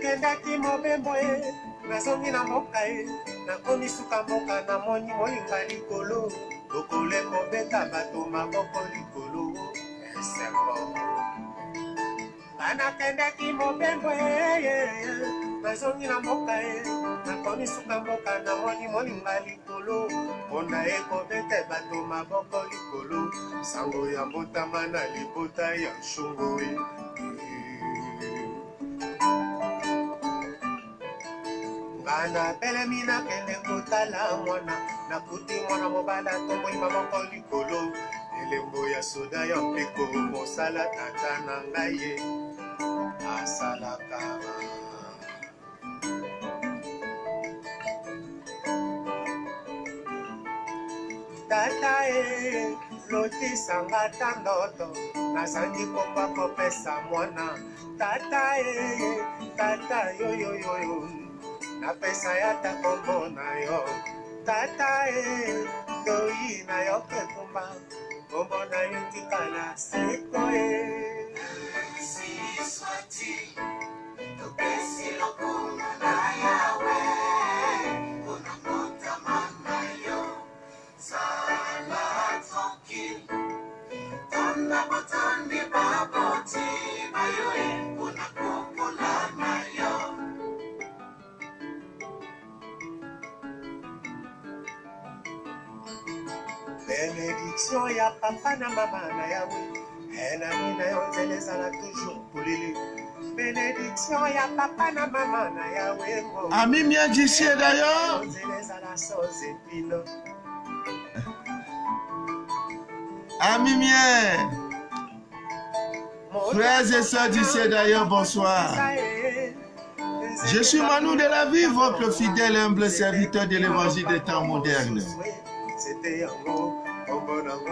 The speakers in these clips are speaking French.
nakendaki mobembo ye nazongi na mboka ye nakomi suka mboka namoni molinga likolo lokole kobeta bato maboko likolo esengo nakendaki mobembo ye nazongi na mboka ye nakomi suka mboka namoni molinga likolo mpona ye kobeta bato maboko likolo sango ya mbotama na libota ya shungo ye ngana pelemi nakende kotala mwana nakuti mwana mobala tomoi maboko likolo elembo ya soda ya mpeko mosala tata na ngai ye asalaka tata ye lotisanga ta ndoto nazangi komba kopesa mwana tata ye tata yoyoyoyo napesa yata kombo na yo tata ye toyi na yo kekumba kombo na yo tikala seko ye Siswati topesi lokumu na yawe unakota mama yo sala tranquille tanda botandi baboti bayoe unakokola mayo bénédiction ya papa na mama na yawe enami na yo nzela ezala toujours polele bénédiction ya papa na mama na yawe ami mien d'ici d'ailleurs nzela ezala sans épino ami mien frères et sœurs d'ici d'ailleurs bonsoir. Je suis Manu de la vie, votre fidèle humble serviteur de l'évangile des temps modernes.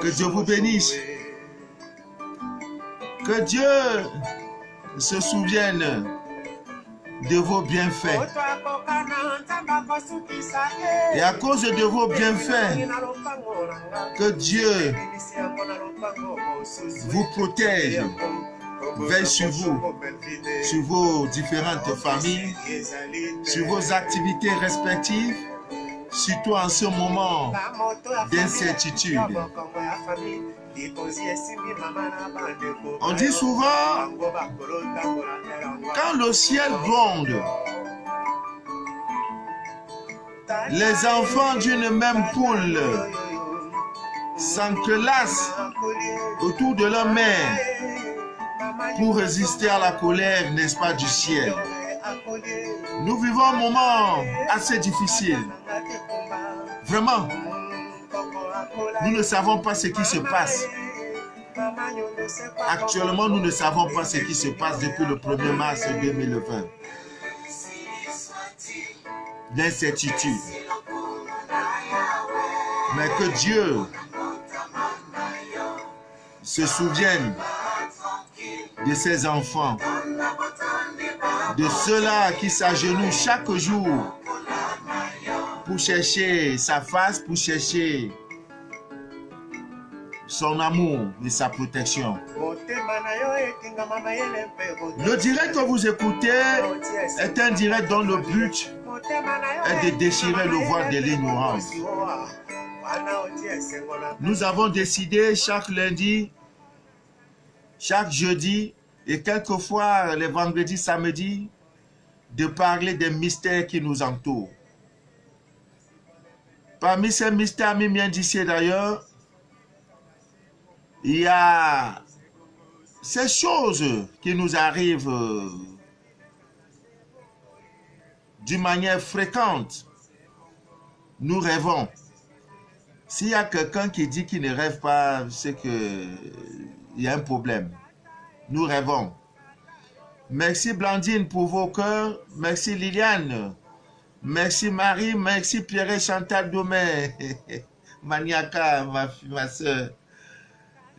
Que Dieu vous bénisse. Que Dieu se souvienne de vos bienfaits. Et à cause de vos bienfaits, que Dieu vous protège, veille sur vous, sur vos différentes familles, sur vos activités respectives, surtout en ce moment d'incertitude. On dit souvent, quand le ciel gronde, les enfants d'une même poule s'entrelacent autour de leur mère pour résister à la colère, n'est-ce pas, du ciel. Nous vivons un moment assez difficile. Vraiment, nous ne savons pas ce qui se passe. Actuellement, nous ne savons pas ce qui se passe depuis le 1er mars 2020. L'incertitude. Mais que Dieu se souvienne de ses enfants, de ceux-là qui s'agenouillent chaque jour pour chercher sa face, pour chercher son amour et sa protection. Le direct que vous écoutez est un direct dont le but est de déchirer le voile de l'ignorance. Nous avons décidé chaque lundi, chaque jeudi et quelquefois les vendredis, samedis, de parler des mystères qui nous entourent. Parmi ces mystères, bien d'ici d'ailleurs, il y a ces choses qui nous arrivent d'une manière fréquente. Nous rêvons. S'il y a quelqu'un qui dit qu'il ne rêve pas, c'est qu'il y a un problème. Nous rêvons. Merci Blandine pour vos cœurs. Merci Liliane. Merci Marie. Merci Pierre et Chantal Domé. Maniaka, ma soeur.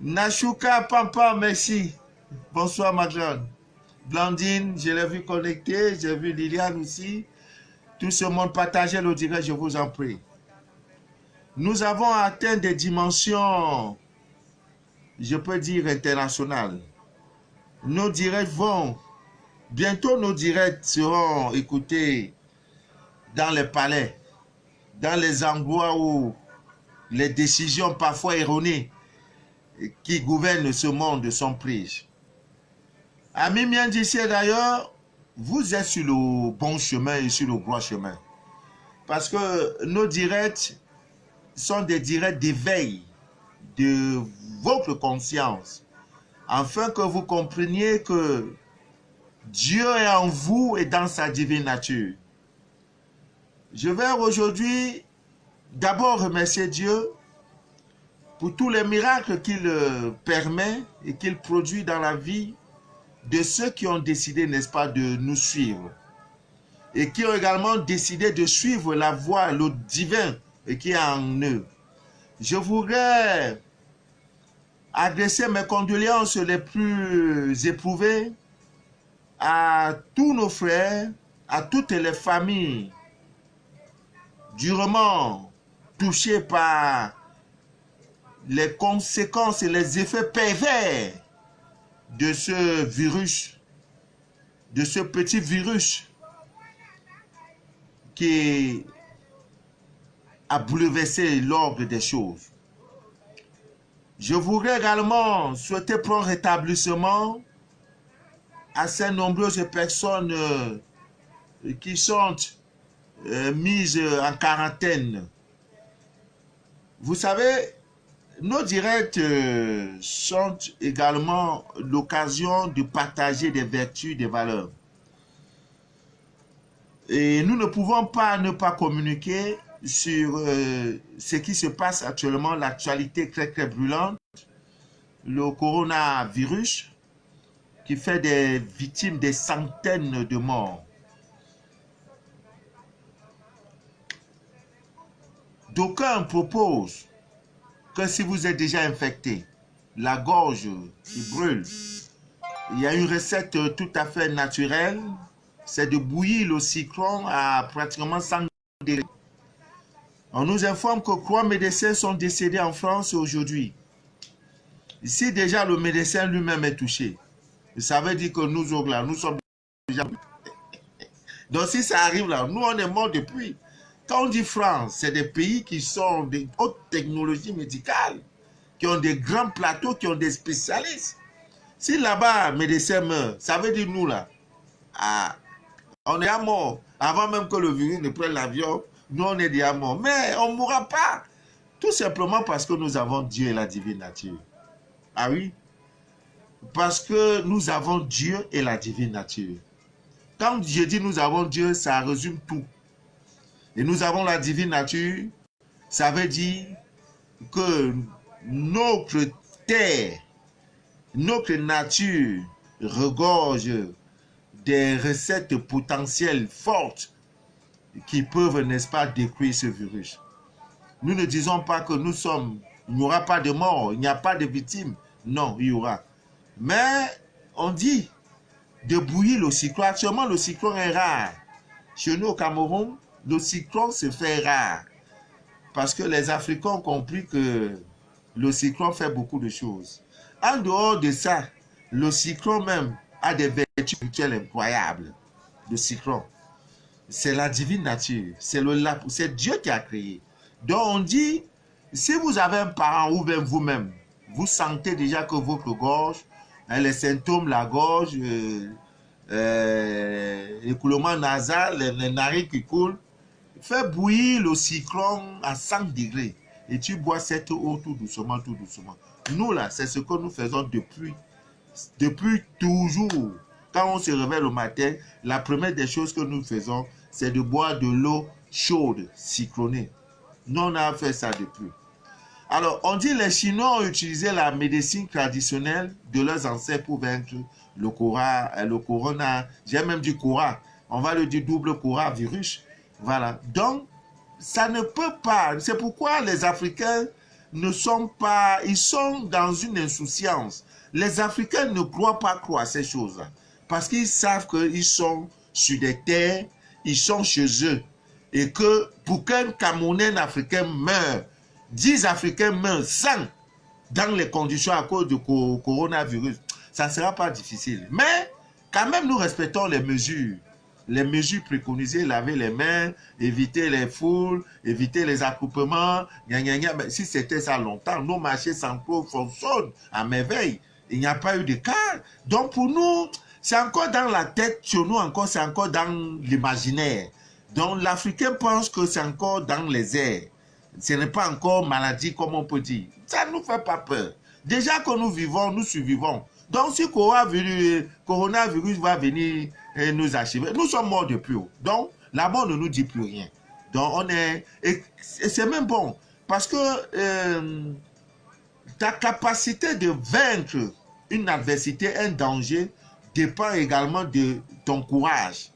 Nashuka Pampa, merci. Bonsoir ma grande. Blandine, je l'ai vu connecter. J'ai vu Liliane aussi. Tout ce monde partagez le direct, je vous en prie. Nous avons atteint des dimensions, je peux dire, internationales. Nos directs vont Bientôt, nos directs seront écoutés dans les palais, dans les endroits où les décisions parfois erronées qui gouvernent ce monde sont prises. Ami Miandici, d'ailleurs, vous êtes sur le bon chemin et sur le droit chemin. Parce que nos directs sont des directs d'éveil de votre conscience, afin que vous compreniez que Dieu est en vous et dans sa divine nature. Je vais aujourd'hui d'abord remercier Dieu pour tous les miracles qu'il permet et qu'il produit dans la vie de ceux qui ont décidé, n'est-ce pas, de nous suivre et qui ont également décidé de suivre la voie, le divin qui est en eux. Je voudrais adresser mes condoléances les plus éprouvées à tous nos frères, à toutes les familles durement touchées par les conséquences et les effets pervers de ce virus, de ce petit virus qui a bouleversé l'ordre des choses. Je voudrais également souhaiter prompt rétablissement à ces nombreuses personnes qui sont mises en quarantaine. Vous savez, nos directs sont également l'occasion de partager des vertus, des valeurs. Et nous ne pouvons pas ne pas communiquer sur ce qui se passe actuellement, l'actualité très très brûlante, le coronavirus qui fait des victimes, des centaines de morts. D'aucuns proposent que si vous êtes déjà infecté, la gorge qui brûle, il y a une recette tout à fait naturelle, c'est de bouillir le citron à pratiquement 100 degrés. On nous informe que 3 médecins sont décédés en France aujourd'hui. Si déjà le médecin lui-même est touché, ça veut dire que nous autres là, nous sommes déjà... Donc si ça arrive là, nous on est morts depuis. Quand on dit France, c'est des pays qui sont de haute technologie médicale, qui ont des grands plateaux, qui ont des spécialistes. Si là-bas, médecin meurt, ça veut dire nous là, on est à mort. Avant même que le virus ne prenne l'avion, nous on est déjà mort. Mais on ne mourra pas. Tout simplement parce que nous avons Dieu et la divine nature. Ah oui? Parce que nous avons Dieu et la divine nature. Quand je dis nous avons Dieu, ça résume tout. Et nous avons la divine nature, ça veut dire que notre terre, notre nature regorge des recettes potentielles fortes qui peuvent, n'est-ce pas, détruire ce virus. Nous ne disons pas que nous sommes, il n'y aura pas de mort, il n'y a pas de victimes. Non, il y aura. Mais on dit de bouillir le citron. Actuellement, le citron est rare. Chez nous au Cameroun, le citron se fait rare. Parce que les Africains ont compris que le citron fait beaucoup de choses. En dehors de ça, le citron même a des vertus spirituelles incroyables. Le citron, c'est la divine nature. C'est Dieu qui a créé. Donc on dit, si vous avez un parent ou même vous-même, vous sentez déjà que votre gorge, les symptômes, la gorge, l'écoulement nasal, les narines qui coulent, fais bouillir le citron à 100 degrés et tu bois cette eau tout doucement, tout doucement. Nous là, c'est ce que nous faisons depuis toujours. Quand on se réveille le matin, la première des choses que nous faisons, c'est de boire de l'eau chaude, citronnée. Nous, on a fait ça depuis. Alors, on dit que les Chinois ont utilisé la médecine traditionnelle de leurs ancêtres pour vaincre le corona, j'ai même dit cora, on va le dire double coronavirus. Voilà. Donc, ça ne peut pas. C'est pourquoi les Africains ne sont pas... Ils sont dans une insouciance. Les Africains ne croient pas à ces choses-là. Parce qu'ils savent qu'ils sont sur des terres, ils sont chez eux. Et que pour qu'un Camerounais africain meure, 10 Africains meurent 100 dans les conditions à cause du coronavirus, ça ne sera pas difficile. Mais Quand même, nous respectons les mesures. Les mesures préconisées, laver les mains, éviter les foules, éviter les attroupements. Gna, gna, gna. Mais si c'était ça longtemps, nos marchés centraux fonctionnent à merveille. Il n'y a pas eu de cas. Donc pour nous, c'est encore dans la tête, sur nous encore, c'est encore dans l'imaginaire. Donc l'Africain pense que c'est encore dans les airs. Ce n'est pas encore maladie comme on peut dire. Ça ne nous fait pas peur. Déjà que nous vivons, nous survivons. Donc si coronavirus va venir nous achever, nous sommes morts depuis haut. Donc la mort ne nous dit plus rien. Donc on est... Et c'est même bon. Parce que ta capacité de vaincre une adversité, un danger, dépend également de ton courage.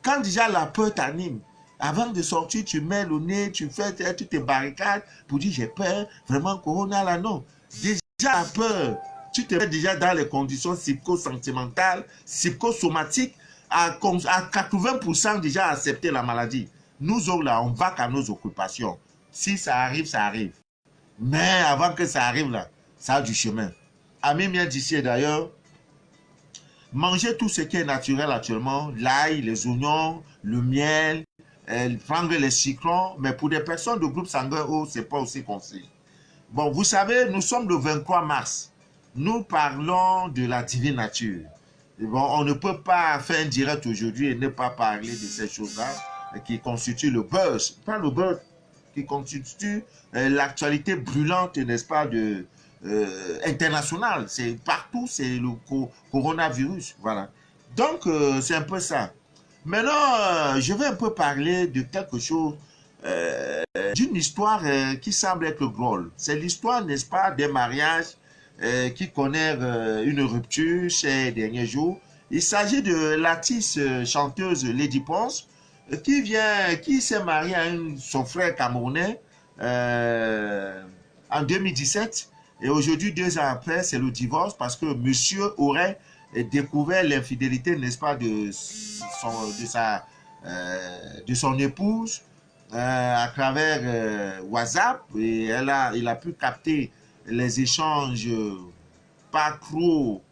Quand déjà la peur t'anime, avant de sortir, tu mets le nez, tu fais toutes tes barricades pour dire j'ai peur, vraiment corona là, non. Déjà la peur, tu te mets déjà dans les conditions psychosentimentales, psychosomatiques, à 80% déjà accepter la maladie. Nous autres là, on va qu'à nos occupations. Si ça arrive, ça arrive. Mais avant que ça arrive là, ça a du chemin. Ami mien d'ici d'ailleurs, manger tout ce qui est naturel actuellement, l'ail, les oignons, le miel, prendre les citrons, mais pour des personnes de groupe sanguin, oh, c'est pas aussi conseillé. Bon, vous savez, nous sommes le 23 mars. Nous parlons de la divine nature. Et bon, on ne peut pas faire un direct aujourd'hui et ne pas parler de ces choses-là qui constituent le buzz. Pas le buzz, qui constitue l'actualité brûlante, n'est-ce pas, internationale. C'est partout, c'est le coronavirus. Voilà. Donc, c'est un peu ça. Maintenant, je vais un peu parler de quelque chose, d'une histoire qui semble être drôle. C'est l'histoire, n'est-ce pas, des mariages qui connaissent une rupture ces derniers jours. Il s'agit de l'artiste chanteuse Lady Ponce qui s'est mariée à son frère camerounais en 2017. Et aujourd'hui, 2 ans après, c'est le divorce parce que monsieur aurait découvert l'infidélité, n'est-ce pas, de son épouse à travers WhatsApp. Et il a pu capter les échanges pas trop,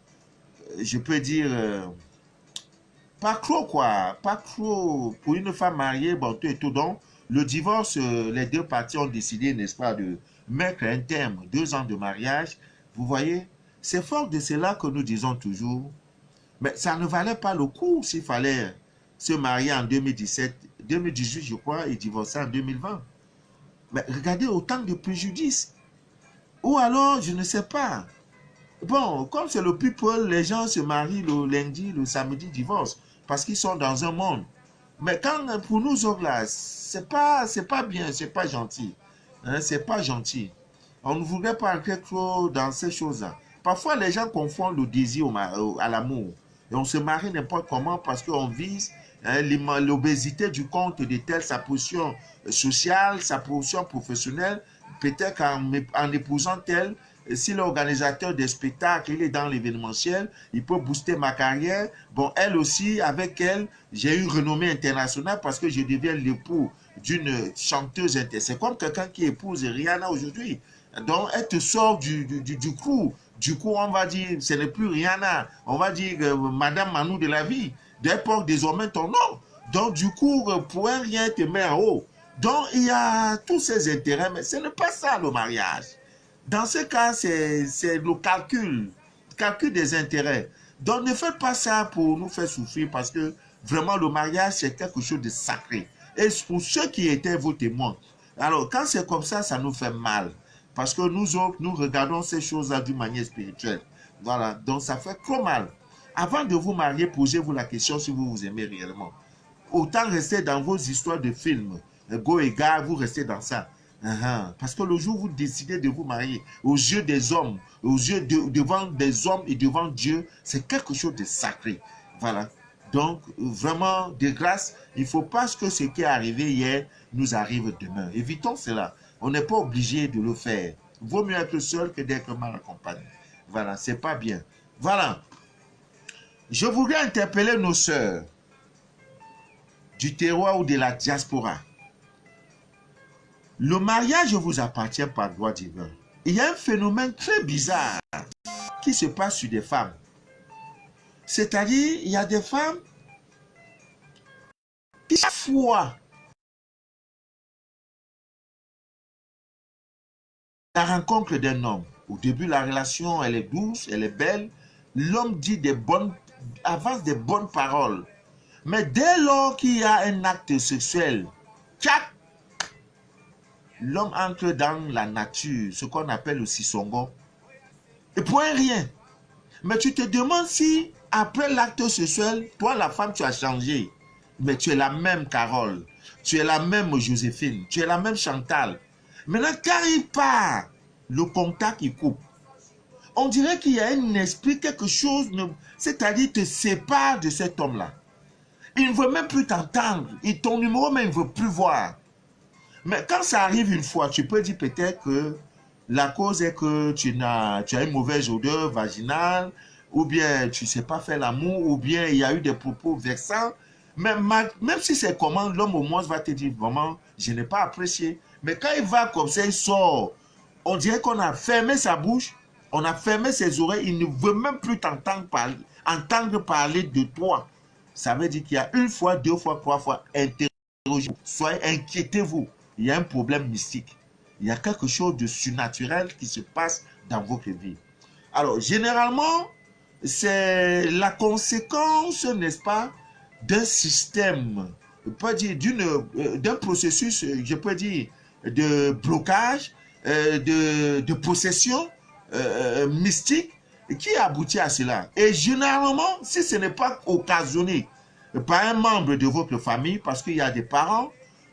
je peux dire, pas trop quoi, pas trop pour une femme mariée, bon, tout et tout. Donc, le divorce, les deux parties ont décidé, n'est-ce pas, de mettre un terme, 2 ans de mariage. Vous voyez, c'est fort de cela que nous disons toujours, mais ça ne valait pas le coup s'il fallait se marier en 2017, 2018, je crois, et divorcer en 2020. Mais regardez autant de préjudices. Ou alors, je ne sais pas. Bon, comme c'est le people, les gens se marient le lundi, le samedi, divorcent, parce qu'ils sont dans un monde. Mais quand pour nous autres là, c'est pas bien, c'est pas gentil. Hein, c'est pas gentil. On ne voudrait pas entrer trop dans ces choses-là. Parfois, les gens confondent le désir à l'amour. Et on se marie n'importe comment parce qu'on vise l'obésité du compte de tel, sa position sociale, sa position professionnelle. Peut-être qu'en épousant tel, si l'organisateur des spectacles il est dans l'événementiel, il peut booster ma carrière. Bon, elle aussi, avec elle, j'ai une renommée internationale parce que je deviens l'époux d'une chanteuse. C'est comme quelqu'un qui épouse Rihanna aujourd'hui. Donc, elle te sort du crew. Du coup, on va dire, ce n'est plus Rihanna. On va dire Madame Manou de la vie. D'époque, désormais, ton nom. Donc, du coup, pour un rien, te met en haut. Donc, il y a tous ces intérêts, mais ce n'est pas ça le mariage. Dans ce cas, c'est le calcul des intérêts. Donc, ne faites pas ça pour nous faire souffrir parce que vraiment, le mariage, c'est quelque chose de sacré. Et pour ceux qui étaient vos témoins, alors, quand c'est comme ça nous fait mal. Parce que nous autres, nous regardons ces choses-là d'une manière spirituelle. Voilà, donc ça fait trop mal. Avant de vous marier, posez-vous la question si vous vous aimez réellement. Autant rester dans vos histoires de films. Go et gars, vous restez dans ça. Parce que le jour où vous décidez de vous marier, aux yeux des hommes, devant des hommes et devant Dieu, c'est quelque chose de sacré. Voilà. Donc, vraiment, de grâce, il ne faut pas que ce qui est arrivé hier nous arrive demain. Évitons cela. On n'est pas obligé de le faire. Vaut mieux être seul que d'être mal accompagné. Voilà, c'est pas bien. Voilà. Je voudrais interpeller nos sœurs du terroir ou de la diaspora. Le mariage vous appartient par droit divin. Il y a un phénomène très bizarre qui se passe sur des femmes. C'est-à-dire, il y a des femmes qui, chaque fois, la rencontre d'un homme, au début, la relation, elle est douce, elle est belle. L'homme dit avance des bonnes paroles. Mais dès lors qu'il y a un acte sexuel, tchac, l'homme entre dans la nature, ce qu'on appelle le sisongo. Et pour un rien. Mais tu te demandes si, après l'acte sexuel, toi, la femme, tu as changé. Mais tu es la même Carole. Tu es la même Joséphine. Tu es la même Chantal. Maintenant, quand il part, le contact, il coupe. On dirait qu'il y a un esprit, quelque chose, c'est-à-dire te sépare de cet homme-là. Il ne veut même plus t'entendre. Ton numéro, mais il ne veut plus voir. Mais quand ça arrive une fois, tu peux dire peut-être que la cause est que tu as une mauvaise odeur vaginale, ou bien tu ne sais pas faire l'amour, ou bien il y a eu des propos vexants. Mais même si c'est comment, l'homme au moins va te dire vraiment, je n'ai pas apprécié. Mais quand il va comme ça, il sort, on dirait qu'on a fermé sa bouche, on a fermé ses oreilles, il ne veut même plus entendre parler de toi. Ça veut dire qu'il y a une fois, deux fois, trois fois, interrogez-vous, soyez inquiétez-vous. Il y a un problème mystique. Il y a quelque chose de surnaturel qui se passe dans votre vie. Alors, généralement, c'est la conséquence, n'est-ce pas, d'un système, d'un processus, je peux dire, de blocage, de possession mystique qui aboutit à cela. Et généralement, si ce n'est pas occasionné par un membre de votre famille, parce qu'il y a des parents,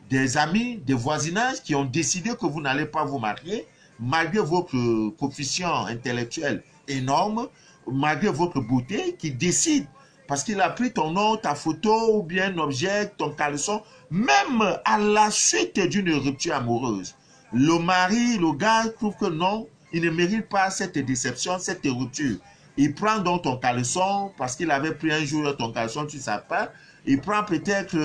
des amis, des voisinages qui ont décidé que vous n'allez pas vous marier, malgré votre coefficient intellectuel énorme, malgré votre beauté, qui décide, parce qu'il a pris ton nom, ta photo, ou bien un objet, ton caleçon, même à la suite d'une rupture amoureuse. Le mari, le gars, trouve que non, il ne mérite pas cette déception, cette rupture. Il prend donc ton caleçon, parce qu'il avait pris un jour ton caleçon, tu ne sais pas. Il prend peut-être,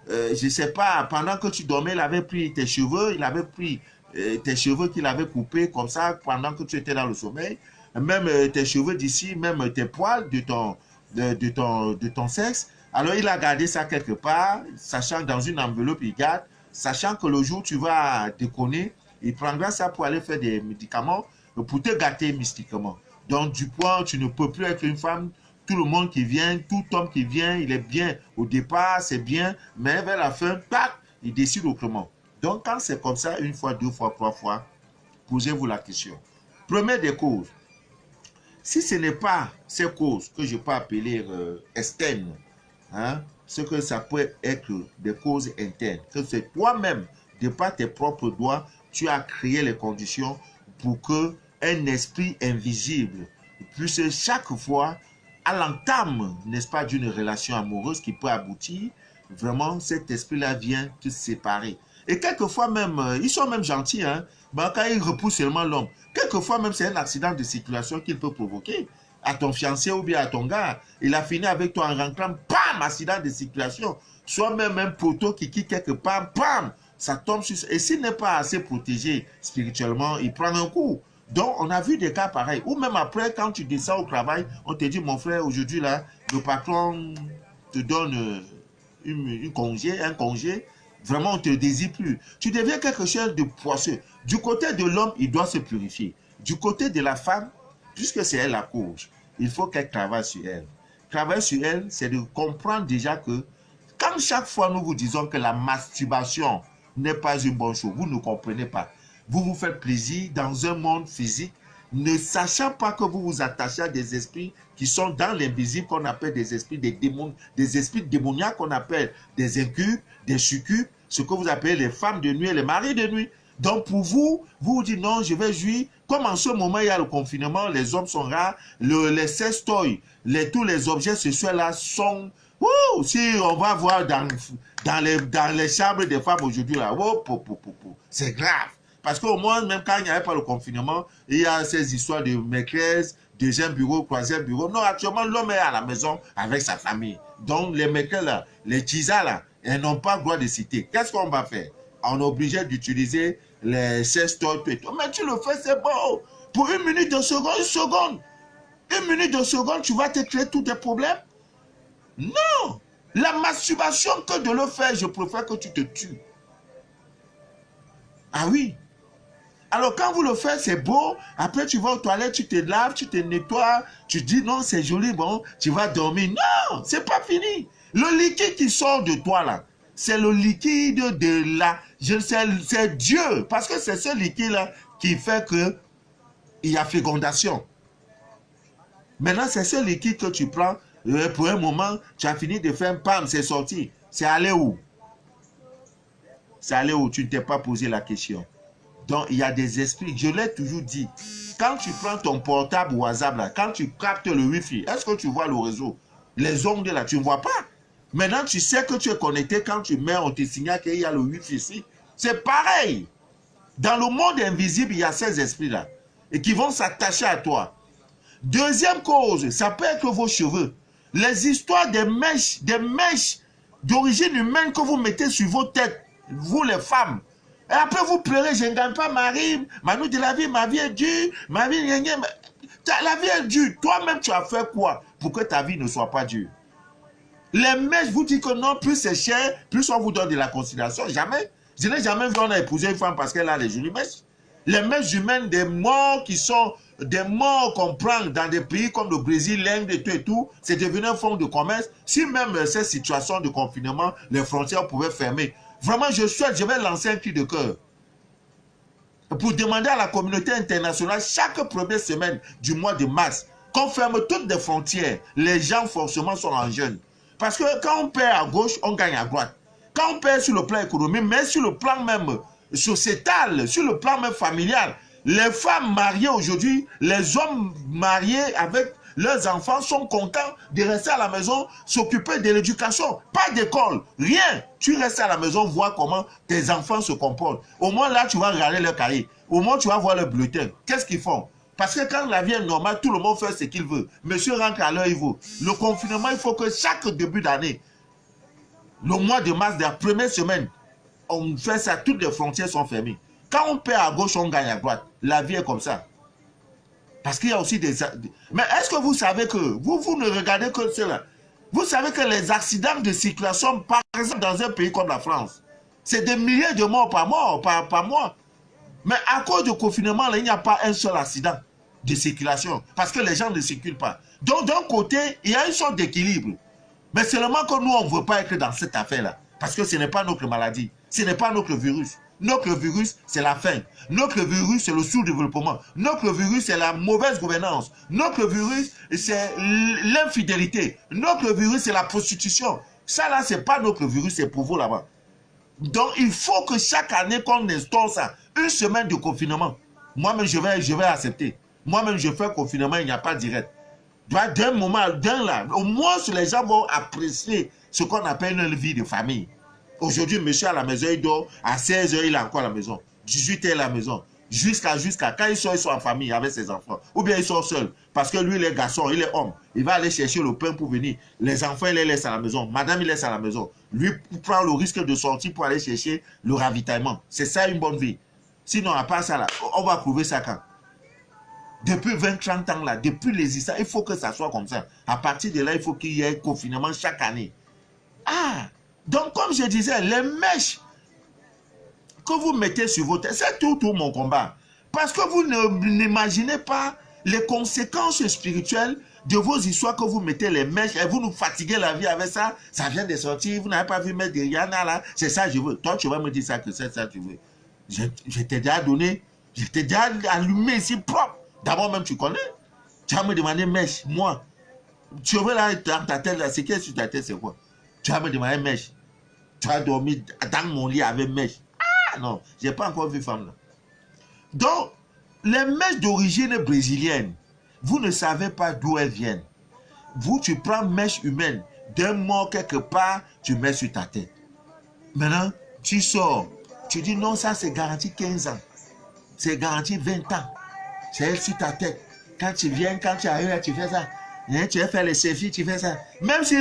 je ne sais pas, pendant que tu dormais, il avait pris tes cheveux, il avait pris tes cheveux qu'il avait coupés comme ça, pendant que tu étais dans le sommeil. Même tes cheveux d'ici, même tes poils de ton sexe. Alors, il a gardé ça quelque part, sachant que dans une enveloppe, il garde, sachant que le jour où tu vas déconner, il prendra ça pour aller faire des médicaments, pour te gâter mystiquement. Donc, du point, tu ne peux plus être une femme. Tout le monde qui vient, tout homme qui vient, il est bien. Au départ, c'est bien, mais vers la fin, tac, il décide autrement. Donc, quand c'est comme ça, une fois, deux fois, trois fois, posez-vous la question. Première des causes. Si ce n'est pas ces causes que je peux appeler externes, hein, ce que ça peut être des causes internes, que c'est toi-même, de par tes propres doigts, tu as créé les conditions pour que un esprit invisible puisse chaque fois, à l'entame, n'est-ce pas, d'une relation amoureuse qui peut aboutir, vraiment cet esprit-là vient te séparer. Et quelquefois même, ils sont même gentils, hein, ben, quand ils repoussent seulement l'homme. Quelquefois même, c'est un accident de circulation qu'il peut provoquer à ton fiancé ou bien à ton gars. Il a fini avec toi en rentrant, bam, accident de circulation. Soit même un poteau qui quitte quelque part, bam, ça tombe sur... Et s'il n'est pas assez protégé spirituellement, il prend un coup. Donc, on a vu des cas pareils. Ou même après, quand tu descends au travail, on te dit, mon frère, aujourd'hui, là, le patron te donne un congé. Vraiment, on ne te désire plus. Tu deviens quelque chose de poisseux. Du côté de l'homme, il doit se purifier. Du côté de la femme, puisque c'est elle la cause, il faut qu'elle travaille sur elle. Travailler sur elle, c'est de comprendre déjà que, quand chaque fois nous vous disons que la masturbation n'est pas une bonne chose, vous ne comprenez pas. Vous vous faites plaisir dans un monde physique, ne sachant pas que vous vous attachez à des esprits qui sont dans l'invisible, qu'on appelle des esprits, des esprits démoniaques, qu'on appelle des incubes, des succubes, ce que vous appelez les femmes de nuit et les maris de nuit. Donc pour vous, vous dites non, je vais jouir. Comme en ce moment, il y a le confinement, les hommes sont rares, les sextoys, tous les objets sexuels là sont... si on va voir dans les chambres des femmes aujourd'hui, là, c'est grave. Parce qu'au moins, même quand il n'y avait pas le confinement, il y a ces histoires de maîtresse, deuxième bureau, troisième bureau. Non, actuellement, l'homme est à la maison avec sa famille. Donc, les maîtresses là, les tisas là, elles n'ont pas le droit de citer. Qu'est-ce qu'on va faire? On est obligé d'utiliser les sextoys. Mais tu le fais, c'est bon. Pour une minute, une seconde. Une minute de seconde, tu vas te créer tous tes problèmes? Non. La masturbation, que de le faire, je préfère que tu te tues. Ah oui. Alors quand vous le faites, c'est beau. Après, tu vas aux toilettes, tu te laves, tu te nettoies. Tu dis non, c'est joli, bon, tu vas dormir. Non, c'est pas fini. Le liquide qui sort de toi là, c'est le liquide de la... C'est Dieu. Parce que c'est ce liquide-là qui fait que il y a fécondation. Maintenant, c'est ce liquide que tu prends. Pour un moment, tu as fini de faire pam, c'est sorti. C'est allé où? C'est allé où? Tu ne t'es pas posé la question. Donc, il y a des esprits. Je l'ai toujours dit. Quand tu prends ton portable WhatsApp, là, quand tu captes le Wi-Fi, est-ce que tu vois le réseau? Les ondes, là, tu ne vois pas. Maintenant, tu sais que tu es connecté. Quand tu mets, on te signale qu'il y a le Wi-Fi ici. C'est pareil. Dans le monde invisible, il y a ces esprits-là. Et qui vont s'attacher à toi. Deuxième cause, ça peut être vos cheveux. Les histoires des mèches d'origine humaine que vous mettez sur vos têtes, vous les femmes. Et après vous pleurez, je ne gagne pas ma rime, Manu de la vie, ma vie est dure, ma vie, la vie est dure. Toi-même, tu as fait quoi pour que ta vie ne soit pas dure? Les mèches vous disent que non, plus c'est cher, plus on vous donne de la considération. Jamais. Je n'ai jamais vu on a épousé une femme parce qu'elle a les jolies mèches. Les mèches humaines, des morts qui sont des morts qu'on prend dans des pays comme le Brésil, l'Inde et tout, c'est devenu un fonds de commerce. Si même ces situations de confinement, les frontières pouvaient fermer. Vraiment, je vais lancer un cri de cœur pour demander à la communauté internationale, chaque première semaine du mois de mars, qu'on ferme toutes les frontières. Les gens, forcément, sont en jeûne. Parce que quand on perd à gauche, on gagne à droite. Quand on perd sur le plan économique, mais sur le plan même sociétal, sur le plan même familial, les femmes mariées aujourd'hui, les hommes mariés avec leurs enfants sont contents de rester à la maison, s'occuper de l'éducation. Pas d'école, rien. Tu restes à la maison, voir comment tes enfants se comportent. Au moins là, tu vas regarder leur cahier. Au moins, tu vas voir leur bulletin. Qu'est-ce qu'ils font? Parce que quand la vie est normale, tout le monde fait ce qu'il veut. Monsieur rentre à l'heure, il veut. Le confinement, il faut que chaque début d'année, le mois de mars, de la première semaine, on fait ça, toutes les frontières sont fermées. Quand on perd à gauche, on gagne à droite. La vie est comme ça. Parce qu'il y a aussi des... Mais est-ce que vous savez que... Vous ne regardez que cela. Vous savez que les accidents de circulation, par exemple, dans un pays comme la France, c'est des milliers de morts par mois. Mais à cause du confinement, là, il n'y a pas un seul accident de circulation. Parce que les gens ne circulent pas. Donc, d'un côté, il y a une sorte d'équilibre. Mais seulement que nous, on ne veut pas être dans cette affaire-là. Parce que ce n'est pas notre maladie. Ce n'est pas notre virus. Notre virus, c'est la faim. Notre virus, c'est le sous-développement. Notre virus, c'est la mauvaise gouvernance. Notre virus, c'est l'infidélité. Notre virus, c'est la prostitution. Ça, là, ce n'est pas notre virus, c'est pour vous là-bas. Donc, il faut que chaque année qu'on instaure ça, une semaine de confinement, moi-même, je vais accepter. Moi-même, je fais confinement, il n'y a pas direct. D'un moment, là, au moins, les gens vont apprécier ce qu'on appelle une vie de famille. Aujourd'hui, monsieur à la maison, il dort. À 16h, il est encore à la maison. 18h, à la maison. Jusqu'à quand ils sont en famille avec ses enfants. Ou bien ils sont seuls. Parce que lui, il est garçon, il est homme. Il va aller chercher le pain pour venir. Les enfants, il les laisse à la maison. Madame, il laisse à la maison. Lui prend le risque de sortir pour aller chercher le ravitaillement. C'est ça une bonne vie. Sinon, à part ça, là, on va trouver ça quand? Depuis 20-30 ans, là, depuis les histoires, il faut que ça soit comme ça. À partir de là, il faut qu'il y ait confinement chaque année. Ah! Donc, comme je disais, les mèches que vous mettez sur vos têtes, c'est tout mon combat. Parce que vous n'imaginez pas les conséquences spirituelles de vos histoires que vous mettez les mèches et vous nous fatiguez la vie avec ça. Ça vient de sortir, vous n'avez pas vu mettre de Rihanna là. C'est ça que je veux. Toi, tu vas me dire ça que c'est ça que tu veux. Je t'ai déjà donné, je t'ai déjà allumé ici propre. D'abord même, tu connais. Tu vas me demander mèche, moi. Tu veux là, dans ta tête là, c'est qu'est-ce que sur ta tête, c'est quoi? Tu vas me demander mèche. Tu as dormi dans mon lit avec mèche. Ah non, je n'ai pas encore vu femme là. Donc, les mèches d'origine brésilienne, vous ne savez pas d'où elles viennent. Vous, tu prends mèche humaine, d'un mort quelque part, tu mets sur ta tête. Maintenant, tu sors. Tu dis non, ça c'est garanti 15 ans. C'est garanti 20 ans. C'est elle sur ta tête. Quand tu viens, quand tu arrives, tu fais ça. Hein, tu vas faire les selfies, tu fais ça. Même si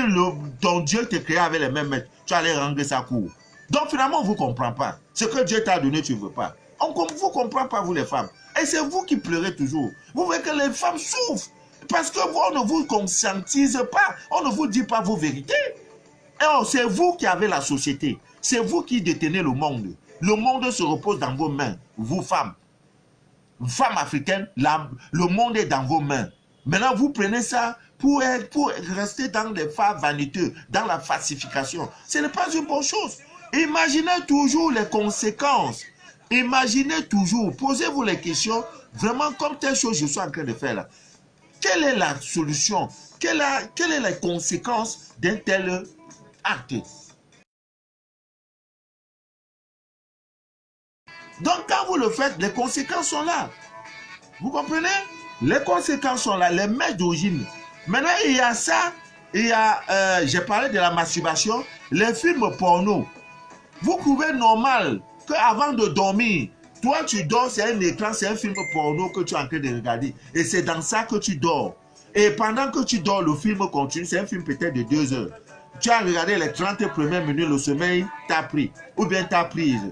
ton Dieu te crée avec les mêmes mètres, tu allais rendre ça court. Donc finalement, on ne vous comprend pas. Ce que Dieu t'a donné, tu ne veux pas. On ne vous comprend pas, vous les femmes. Et c'est vous qui pleurez toujours. Vous voyez que les femmes souffrent. Parce que on ne vous conscientise pas. On ne vous dit pas vos vérités. Et c'est vous qui avez la société. C'est vous qui détenez le monde. Le monde se repose dans vos mains, vous femmes. Femmes africaines, le monde est dans vos mains. Maintenant, vous prenez ça pour rester dans les phares vaniteux, dans la falsification. Ce n'est pas une bonne chose. Imaginez toujours les conséquences. Imaginez toujours, posez-vous les questions, vraiment comme telle chose je suis en train de faire là. Quelle est la solution? Quelle est la conséquence d'un tel acte? Donc, quand vous le faites, les conséquences sont là. Vous comprenez? Les conséquences sont là, les mets d'origine. Maintenant, il y a ça, il y a, j'ai parlé de la masturbation, les films porno. Vous trouvez normal qu'avant de dormir, toi tu dors, c'est un écran, c'est un film porno que tu es en train de regarder. Et c'est dans ça que tu dors. Et pendant que tu dors, le film continue, c'est un film peut-être de 2 heures. Tu as regardé les 30 premières minutes, le sommeil t'a pris, ou bien t'a prise.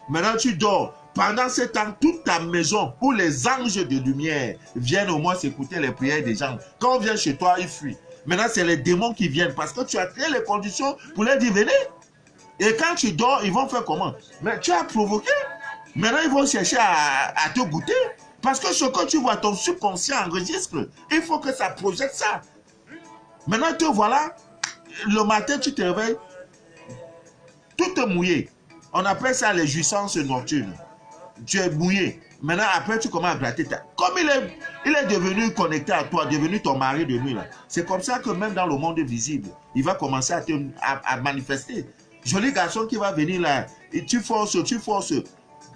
Maintenant, tu dors. Pendant ce temps, toute ta maison où les anges de lumière viennent au moins s'écouter les prières des gens. Quand on vient chez toi, ils fuient. Maintenant, c'est les démons qui viennent parce que tu as créé les conditions pour les dire venez. Et quand tu dors, ils vont faire comment? Mais tu as provoqué. Maintenant, ils vont chercher à te goûter. Parce que ce que tu vois, ton subconscient enregistre. Il faut que ça projette ça. Maintenant, te voilà. Le matin, tu te réveilles. Tout mouillé. On appelle ça les jouissances nocturnes. Tu es mouillé. Maintenant, après, tu commences à gratter. Comme il est devenu connecté à toi, devenu ton mari de nuit. C'est comme ça que même dans le monde visible, il va commencer à manifester. Joli garçon qui va venir là, et tu forces.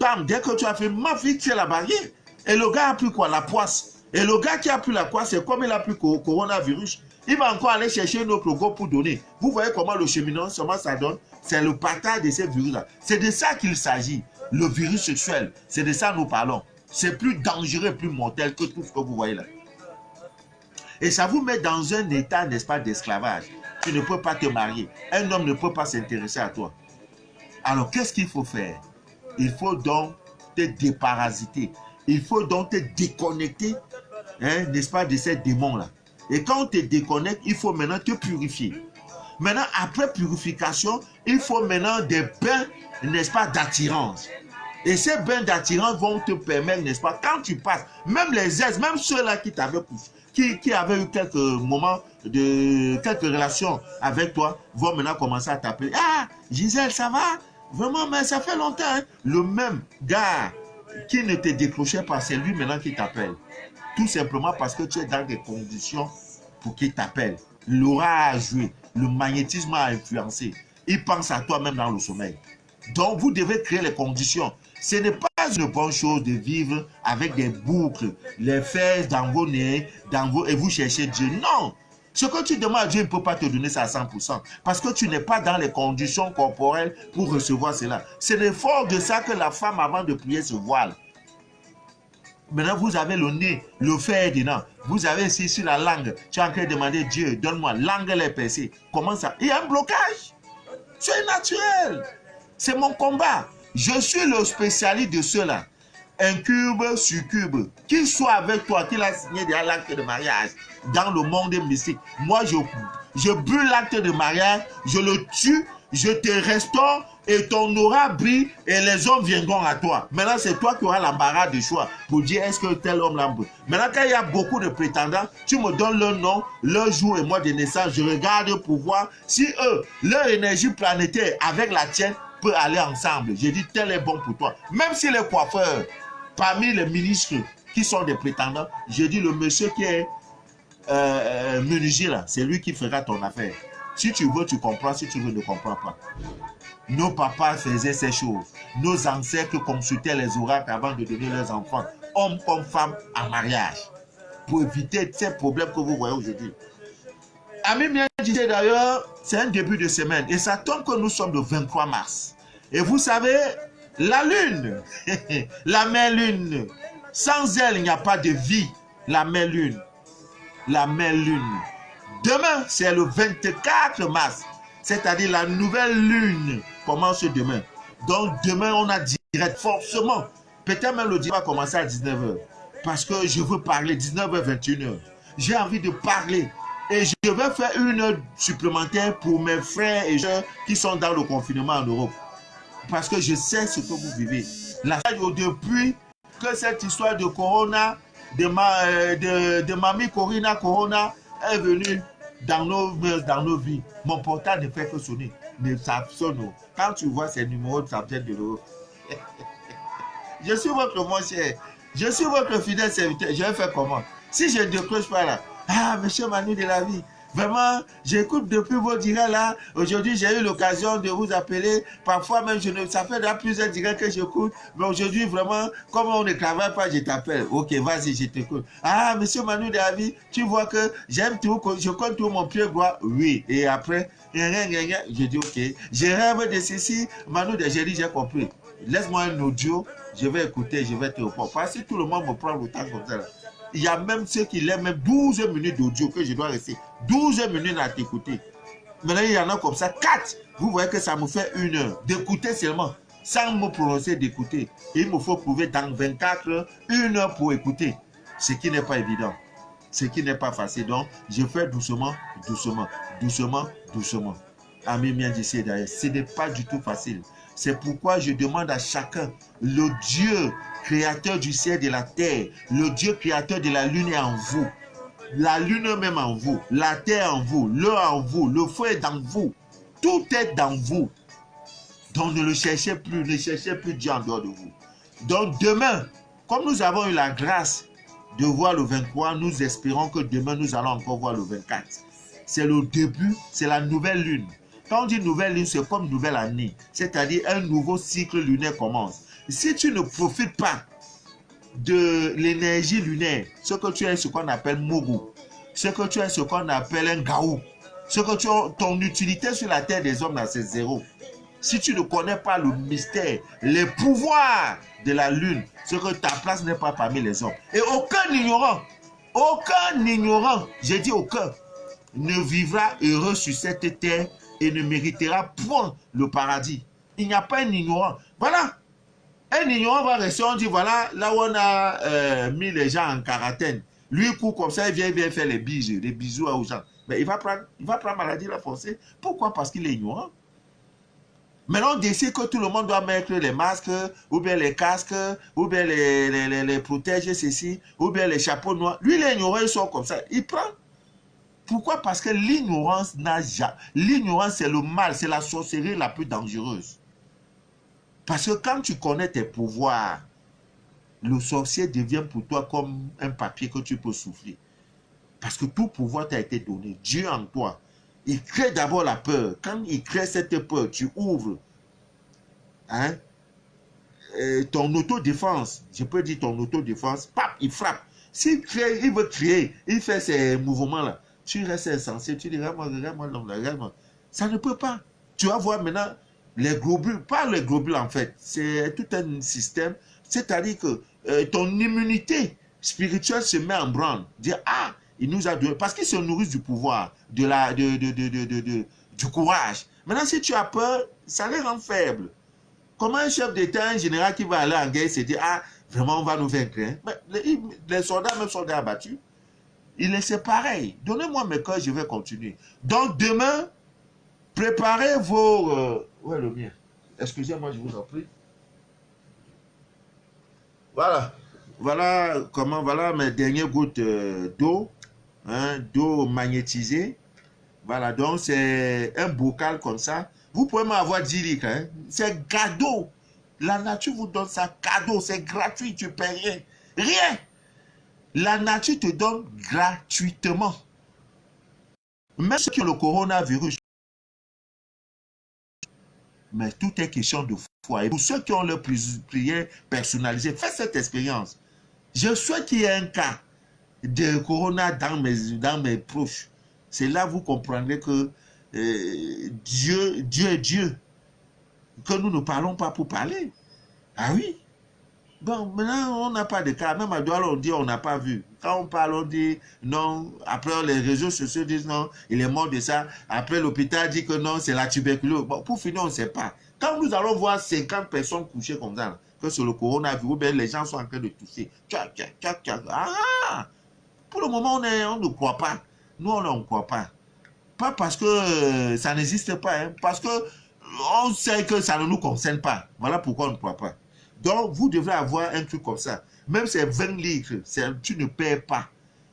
Bam, dès que tu as fait, ma fille, tu es la barrière. Et le gars a pris quoi? La poisse. Et le gars qui a pris la poisse, c'est comme il a pris coronavirus. Il va encore aller chercher un autre go pour donner. Vous voyez comment le cheminement, comment ça donne? C'est le partage de ces virus-là. C'est de ça qu'il s'agit. Le virus sexuel, c'est de ça que nous parlons. C'est plus dangereux, plus mortel que tout ce que vous voyez là. Et ça vous met dans un état, n'est-ce pas, d'esclavage. Tu ne peux pas te marier. Un homme ne peut pas s'intéresser à toi. Alors, qu'est-ce qu'il faut faire? Il faut donc te déparasiter. Il faut donc te déconnecter, hein, n'est-ce pas, de ces démons-là. Et quand on te déconnecte, il faut maintenant te purifier. Maintenant, après purification, il faut maintenant des bains, n'est-ce pas, d'attirance. Et ces bains d'attirance vont te permettre, n'est-ce pas, quand tu passes, même les ex, même ceux-là qui t'avaient poussé, qui avaient eu quelques moments quelques relations avec toi, vont maintenant commencer à t'appeler. Ah, Gisèle, ça va? Vraiment, mais ça fait longtemps. Hein? Le même gars qui ne te décrochait pas, c'est lui maintenant qui t'appelle. Tout simplement parce que tu es dans des conditions pour qu'il t'appelle. L'aura a joué, le magnétisme a influencé. Il pense à toi même dans le sommeil. Donc, vous devez créer les conditions. Ce n'est pas une bonne chose de vivre avec des boucles, les fesses dans vos nez, et vous cherchez Dieu. Non! Ce que tu demandes à Dieu, il ne peut pas te donner ça à 100%. Parce que tu n'es pas dans les conditions corporelles pour recevoir cela. C'est l'effort de ça que la femme, avant de prier, se voile. Maintenant, vous avez le nez, le fer dedans. Vous avez ici sur la langue. Tu es en train de demander Dieu, donne-moi. Langue est percée. Comment ça? Il y a un blocage. C'est naturel. C'est mon combat. Je suis le spécialiste de cela. Incube, succube. Qu'il soit avec toi, qu'il a signé déjà l'acte de mariage dans le monde mystique. Moi, je brûle l'acte de mariage, je le tue, je te restaure et ton aura brille et les hommes viendront à toi. Maintenant, c'est toi qui auras l'embarras de choix pour dire est-ce que tel homme l'a. Maintenant, quand il y a beaucoup de prétendants, tu me donnes leur nom, leur jour et mois de naissance. Je regarde pour voir si eux, leur énergie planétaire avec la tienne peut aller ensemble. Je dis tel est bon pour toi. Même si les coiffeurs, parmi les ministres qui sont des prétendants, je dis le monsieur qui est menuisier là, c'est lui qui fera ton affaire. Si tu veux, tu comprends. Si tu veux, ne comprends pas. Nos papas faisaient ces choses. Nos ancêtres consultaient les oracles avant de donner leurs enfants, hommes comme femmes, en mariage. Pour éviter ces problèmes que vous voyez aujourd'hui. Ami bien disait d'ailleurs, c'est un début de semaine. Et ça tombe que nous sommes le 23 mars. Et vous savez, la lune, la mère lune, sans elle, il n'y a pas de vie. La mère lune. La mère lune. Demain, c'est le 24 mars. C'est-à-dire la nouvelle lune commence demain. Donc demain, on a direct forcément. Peut-être même le direct va commencer à 19h. Parce que je veux parler 19h, 21h. j'ai envie de parler. Et je vais faire une heure supplémentaire pour mes frères et sœurs qui sont dans le confinement en Europe. Parce que je sais ce que vous vivez. Depuis que cette histoire de Corona, de Mamie Corina Corona est venue dans nos vies, mon portable ne fait que sonner. Mais ça sonne. Quand tu vois ces numéros, ça vient de l'Europe. Je suis votre mon cher. Je suis votre fidèle serviteur. Je vais faire comment? Si je ne décroche pas là, ah, monsieur Manu de la vie, vraiment, j'écoute depuis vos directs là. Aujourd'hui, j'ai eu l'occasion de vous appeler. Parfois même, ça fait déjà plusieurs directs que j'écoute. Mais aujourd'hui, vraiment, comme on ne travaille pas, je t'appelle. Ok, vas-y, je t'écoute. Ah, monsieur Manu de la vie, tu vois que j'aime tout, je compte tout mon pied droit. Oui. Et après, je dis ok. Je rêve de ceci. Manu de j'ai dit, j'ai compris. Laisse-moi un audio, je vais écouter, je vais te répondre. Parce que tout le monde me prend le temps comme ça. Là. Il y a même ceux qui l'aiment même 12 minutes d'audio que je dois rester 12 minutes à t'écouter. Maintenant, il y en a comme ça 4. Vous voyez que ça me fait 1 heure d'écouter seulement, sans me prononcer d'écouter. Il me faut prouver dans 24 heures, 1 heure pour écouter. Ce qui n'est pas évident. Ce qui n'est pas facile. Donc, je fais doucement, doucement, doucement, doucement. Ami bien d'ici d'ailleurs, ce n'est pas du tout facile. C'est pourquoi je demande à chacun, le Dieu créateur du ciel et de la terre, le Dieu créateur de la lune est en vous, la lune même en vous, la terre en vous, l'eau en vous, le feu est dans vous, tout est dans vous. Donc ne le cherchez plus, ne cherchez plus Dieu en dehors de vous. Donc demain, comme nous avons eu la grâce de voir le 23, nous espérons que demain nous allons encore voir le 24. C'est le début, c'est la nouvelle lune. Quand on dit nouvelle lune, c'est comme nouvelle année. C'est-à-dire un nouveau cycle lunaire commence. Si tu ne profites pas de l'énergie lunaire, ce que tu es ce qu'on appelle Mogu, ce que tu es ce qu'on appelle un Gaou, ce que tu as, ton utilité sur la terre des hommes, c'est zéro. Si tu ne connais pas le mystère, les pouvoirs de la lune, ce que ta place n'est pas parmi les hommes. Et aucun ignorant, j'ai dit aucun, ne vivra heureux sur cette terre et ne méritera point le paradis. Il n'y a pas un ignorant. Voilà. Un ignorant va rester, on dit, voilà, là où on a mis les gens en quarantaine. Lui, il court comme ça, il vient faire les bisous aux gens. Mais il va prendre maladie, la forcer. Pourquoi? Parce qu'il est ignorant. Maintenant, on décide que tout le monde doit mettre les masques, ou bien les casques, ou bien les protèges, ceci, ou bien les chapeaux noirs. Lui, il est ignorant, il sort comme ça. Il prend. Pourquoi? Parce que l'ignorance n'a jamais... L'ignorance, c'est le mal, c'est la sorcellerie la plus dangereuse. Parce que quand tu connais tes pouvoirs, le sorcier devient pour toi comme un papier que tu peux souffler. Parce que tout pouvoir t'a été donné. Dieu en toi. Il crée d'abord la peur. Quand il crée cette peur, tu ouvres ton autodéfense. Je peux dire ton autodéfense. Pap, il frappe. S'il crée, il veut créer, il fait ces mouvements-là. Tu restes insensé, tu dis, regarde-moi l'homme là, regarde-moi. Ça ne peut pas. Tu vas voir maintenant les globules, pas les globules en fait, c'est tout un système, c'est-à-dire que ton immunité spirituelle se met en branle. Dire, ah, il nous a donné, parce qu'ils se nourrissent du pouvoir, du courage. Maintenant, si tu as peur, ça les rend faibles. Comment un chef d'État, un général qui va aller en guerre, se dit, ah, vraiment, on va nous vaincre. Hein? Mais les soldats, même soldats abattus, c'est pareil. Donnez-moi mes cœurs, je vais continuer. Donc, demain, préparez vos... où est le mien? Excusez-moi, je vous en prie. Voilà. Voilà mes dernières gouttes d'eau. D'eau magnétisée. Voilà, donc c'est un bocal comme ça. Vous pouvez m'avoir 10 litres. Hein? C'est cadeau. La nature vous donne ça cadeau. C'est gratuit, tu ne payes rien. Rien. La nature te donne gratuitement. Même ceux qui ont le coronavirus. Mais tout est question de foi. Et pour ceux qui ont leur prière personnalisée, faites cette expérience. Je souhaite qu'il y ait un cas de corona dans mes proches. C'est là que vous comprendrez que Dieu est Dieu. Que nous ne parlons pas pour parler. Ah oui. Bon, maintenant, on n'a pas de cas. Même à Douala, on dit on n'a pas vu. Quand on parle, on dit non. Après, les réseaux sociaux disent non, il est mort de ça. Après, l'hôpital dit que non, c'est la tuberculose. Bon, pour finir, on ne sait pas. Quand nous allons voir 50 personnes couchées comme ça, que sur le coronavirus, ben, les gens sont en train de tousser. Ah! Pour le moment, on ne croit pas. Nous, on ne croit pas. Pas parce que ça n'existe pas, hein, parce que on sait que ça ne nous concerne pas. Voilà pourquoi on ne croit pas. Donc, vous devrez avoir un truc comme ça. Même ces 20 litres, tu ne paies pas.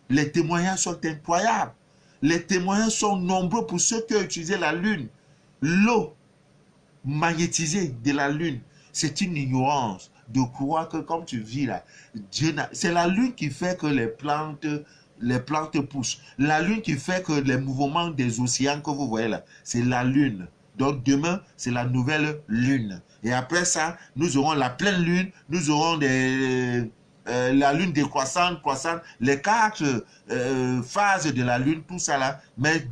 Les témoignages sont incroyables. Les témoignages sont nombreux pour ceux qui ont utilisé la Lune. L'eau magnétisée de la Lune, c'est une ignorance de croire que comme tu vis là, c'est la Lune qui fait que les plantes poussent. La Lune qui fait que les mouvements des océans que vous voyez là, c'est la Lune. Donc demain, c'est la nouvelle Lune. Et après ça, nous aurons la pleine Lune, nous aurons la Lune décroissante, croissante, les 4 phases de la Lune, tout ça là. Mais